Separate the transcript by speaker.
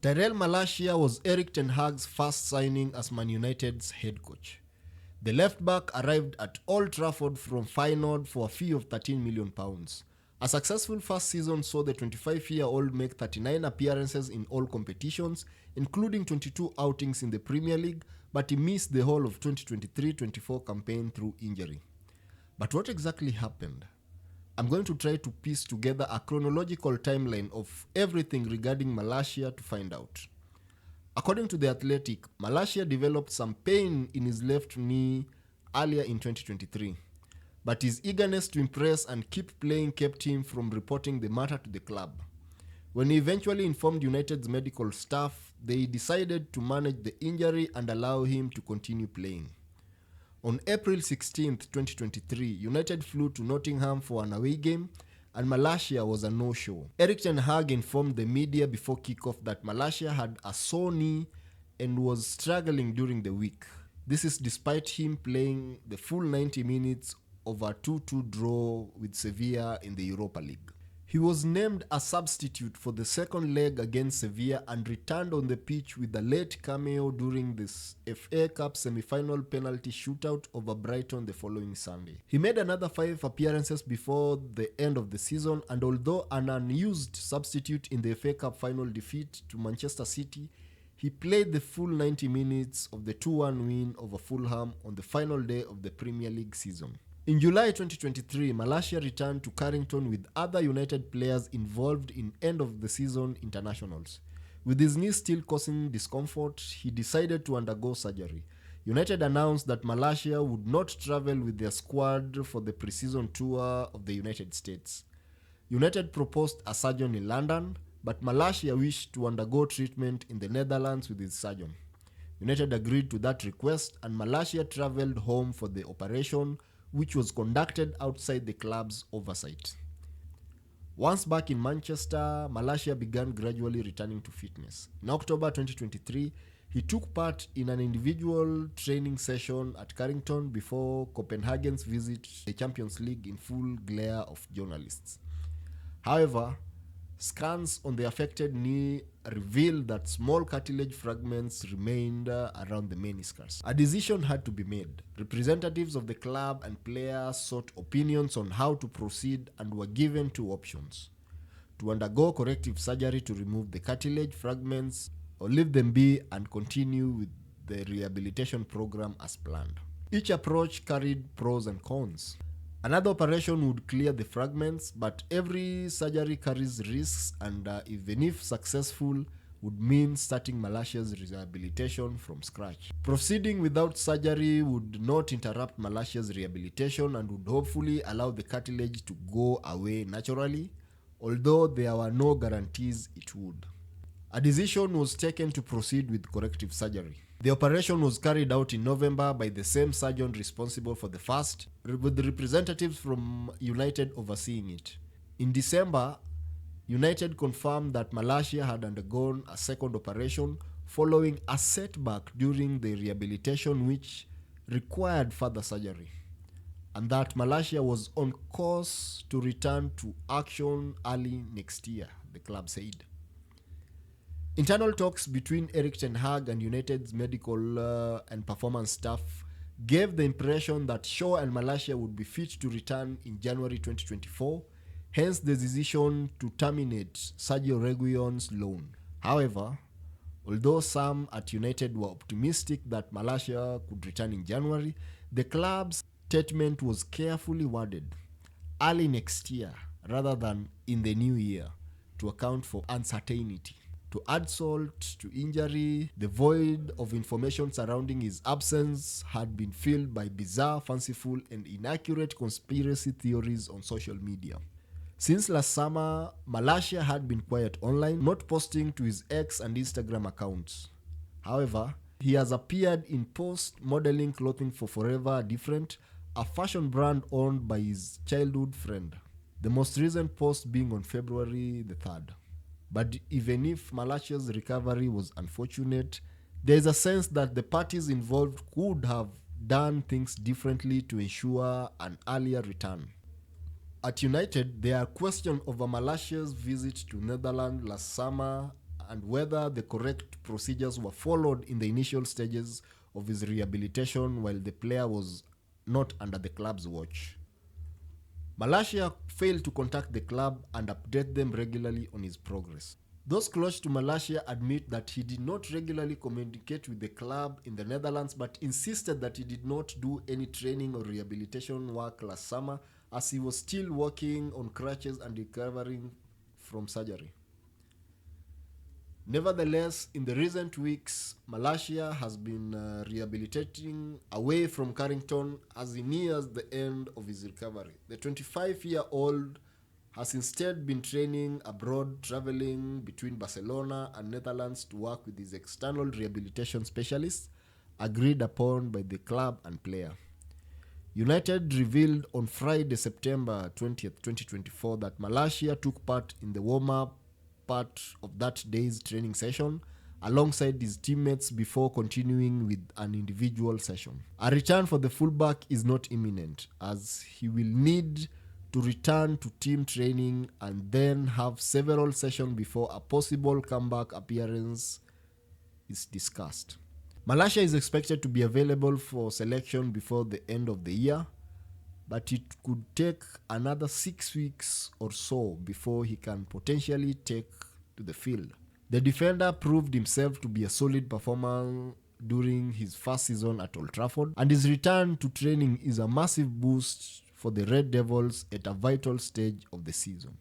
Speaker 1: Tyrell Malacia was Erik ten Hag's first signing as Man United's head coach. The left-back arrived at Old Trafford from Feyenoord for a fee of £13 million. A successful first season saw the 25-year-old make 39 appearances in all competitions, including 22 outings in the Premier League, but he missed the whole of 2023-24 campaign through injury. But what exactly happened? I'm going to try to piece together a chronological timeline of everything regarding Malacia to find out. According to The Athletic, Malacia developed some pain in his left knee earlier in 2023, but his eagerness to impress and keep playing kept him from reporting the matter to the club. When he eventually informed United's medical staff, they decided to manage the injury and allow him to continue playing. On April 16, 2023, United flew to Nottingham for an away game, and Malacia was a no-show. Erik ten Hag informed the media before kickoff that Malacia had a sore knee and was struggling during the week. This is despite him playing the full 90 minutes of a 2-2 draw with Sevilla in the Europa League. He was named a substitute for the second leg against Sevilla and returned on the pitch with a late cameo during this FA Cup semi-final penalty shootout over Brighton the following Sunday. He made another 5 appearances before the end of the season, and although an unused substitute in the FA Cup final defeat to Manchester City, he played the full 90 minutes of the 2-1 win over Fulham on the final day of the Premier League season. In July 2023, Malacia returned to Carrington with other United players involved in end-of-the-season internationals. With his knee still causing discomfort, he decided to undergo surgery. United announced that Malacia would not travel with their squad for the pre-season tour of the United States. United proposed a surgeon in London, but Malacia wished to undergo treatment in the Netherlands with his surgeon. United agreed to that request, and Malacia traveled home for the operation, which was conducted outside the club's oversight. Once back in Manchester, Malacia began gradually returning to fitness. In October 2023, he took part in an individual training session at Carrington before Copenhagen's visit to the Champions League in full glare of journalists. However, scans on the affected knee revealed that small cartilage fragments remained around the meniscus. A decision had to be made. Representatives of the club and players sought opinions on how to proceed and were given 2 options: to undergo corrective surgery to remove the cartilage fragments, or leave them be and continue with the rehabilitation program as planned. Each approach carried pros and cons. Another operation would clear the fragments, but every surgery carries risks, and even if successful, would mean starting Malacia's rehabilitation from scratch. Proceeding without surgery would not interrupt Malacia's rehabilitation and would hopefully allow the cartilage to go away naturally, although there were no guarantees it would. A decision was taken to proceed with corrective surgery. The operation was carried out in November by the same surgeon responsible for the first, with the representatives from United overseeing it. In December, United confirmed that Malacia had undergone a second operation following a setback during the rehabilitation which required further surgery, and that Malacia was on course to return to action early next year, the club said. Internal talks between Erik ten Hag and United's medical and performance staff gave the impression that Shaw and Malacia would be fit to return in January 2024, hence the decision to terminate Sergio Reguilon's loan. However, although some at United were optimistic that Malacia could return in January, the club's statement was carefully worded: early next year rather than in the new year, to account for uncertainty. To add salt to injury, the void of information surrounding his absence had been filled by bizarre, fanciful, and inaccurate conspiracy theories on social media. Since last summer, Malacia had been quiet online, not posting to his X and Instagram accounts. However, he has appeared in posts modeling clothing for Forever Different, a fashion brand owned by his childhood friend. The most recent post being on February the 3rd. But even if Malacia's recovery was unfortunate, there is a sense that the parties involved could have done things differently to ensure an earlier return. At United, there are questions over Malacia's visit to Netherlands last summer and whether the correct procedures were followed in the initial stages of his rehabilitation while the player was not under the club's watch. Malacia failed to contact the club and update them regularly on his progress. Those close to Malacia admit that he did not regularly communicate with the club in the Netherlands, but insisted that he did not do any training or rehabilitation work last summer, as he was still working on crutches and recovering from surgery. Nevertheless, in the recent weeks, Malacia has been rehabilitating away from Carrington as he nears the end of his recovery. The 25-year-old has instead been training abroad, traveling between Barcelona and Netherlands to work with his external rehabilitation specialists, agreed upon by the club and player. United revealed on Friday, September 20th, 2024, that Malacia took part in the warm-up part of that day's training session alongside his teammates before continuing with an individual session. A return for the fullback is not imminent, as he will need to return to team training and then have several sessions before a possible comeback appearance is discussed. Malacia is expected to be available for selection before the end of the year, but it could take another 6 weeks or so before he can potentially take to the field. The defender proved himself to be a solid performer during his first season at Old Trafford, and his return to training is a massive boost for the Red Devils at a vital stage of the season.